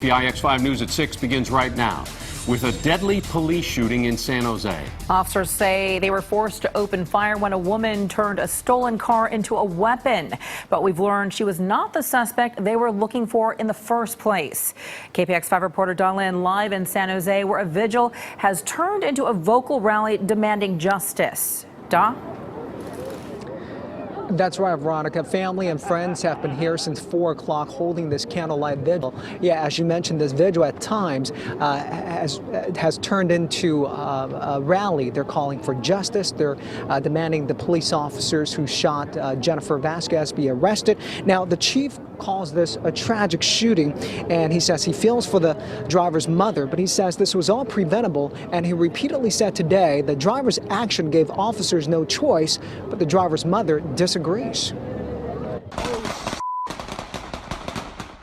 KPIX 5 News at 6 begins right now with a deadly police shooting in San Jose. Officers say they were forced to open fire when a woman turned a stolen car into a weapon. But we've learned she was not the suspect they were looking for in the first place. KPIX 5 reporter Dawn Lin live in San Jose, where a vigil has turned into a vocal rally demanding justice. Dawn? That's right, Veronica. Family and friends have been here since 4 o'clock holding this candlelight vigil. Yeah, as you mentioned, this vigil at times has turned into a rally. They're calling for justice. They're demanding the police officers who shot Jennifer Vasquez be arrested. Now, the chief calls this a tragic shooting, and he says he feels for the driver's mother, but he says this was all preventable, and he repeatedly said today the driver's action gave officers no choice, but the driver's mother disagrees.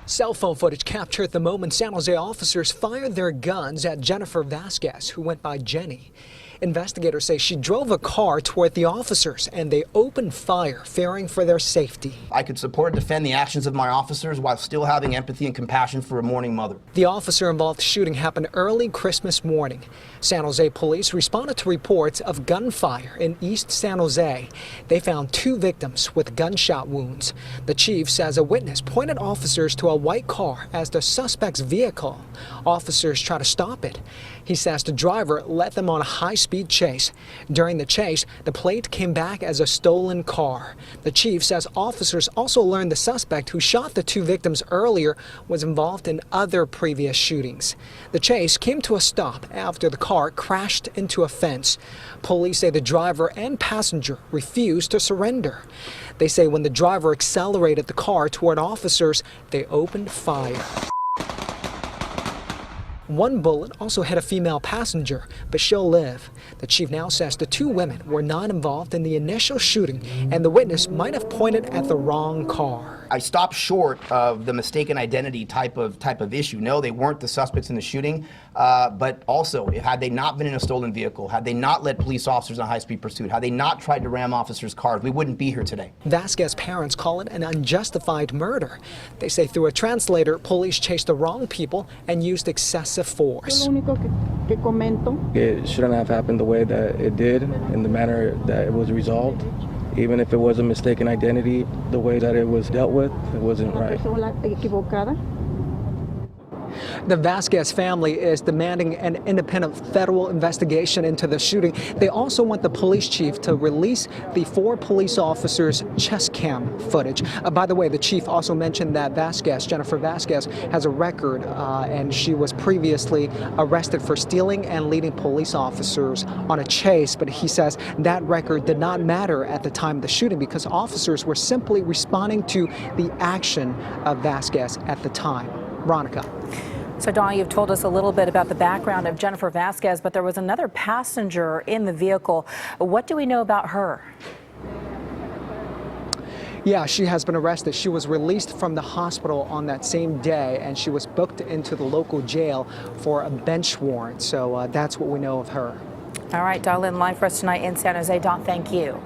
Cell phone footage captured the moment San Jose officers fired their guns at Jennifer Vasquez, who went by Jenny. Investigators say she drove a car toward the officers and they opened fire, fearing for their safety. I could support and defend the actions of my officers while still having empathy and compassion for a mourning mother. The officer-involved shooting happened early Christmas morning. San Jose police responded to reports of gunfire in East San Jose. They found 2 victims with gunshot wounds. The chief says a witness pointed officers to a white car as the suspect's vehicle. Officers try to stop it. He says the driver led them on a high-speed chase. During the chase, the plate came back as a stolen car. The chief says officers also learned the suspect who shot the 2 victims earlier was involved in other previous shootings. The chase came to a stop after the car crashed into a fence. Police say the driver and passenger refused to surrender. They say when the driver accelerated the car toward officers, they opened fire. One bullet also hit a female passenger, but she'll live. The chief now says the 2 women were not involved in the initial shooting, and the witness might have pointed at the wrong car. I stopped short of the mistaken identity type of issue. No, they weren't the suspects in the shooting, but also, had they not been in a stolen vehicle, had they not led police officers in a high-speed pursuit, had they not tried to ram officers' cars, we wouldn't be here today. Vasquez's parents call it an unjustified murder. They say through a translator, police chased the wrong people and used excessive force. It shouldn't have happened the way that it did, in the manner that it was resolved. Even if it was a mistaken identity, the way that it was dealt with, it wasn't right. The Vasquez family is demanding an independent federal investigation into the shooting. They also want the police chief to release the 4 police officers' chest cam footage. By the way, the chief also mentioned that Jennifer Vasquez, has a record, and she was previously arrested for stealing and leading police officers on a chase. But he says that record did not matter at the time of the shooting because officers were simply responding to the action of Vasquez at the time. Veronica. So, Dawn, you've told us a little bit about the background of Jennifer Vasquez, but there was another passenger in the vehicle. What do we know about her? Yeah, she has been arrested. She was released from the hospital on that same day, and she was booked into the local jail for a bench warrant. So that's what we know of her. All right, Dawn Lin live for us tonight in San Jose. Dawn, thank you.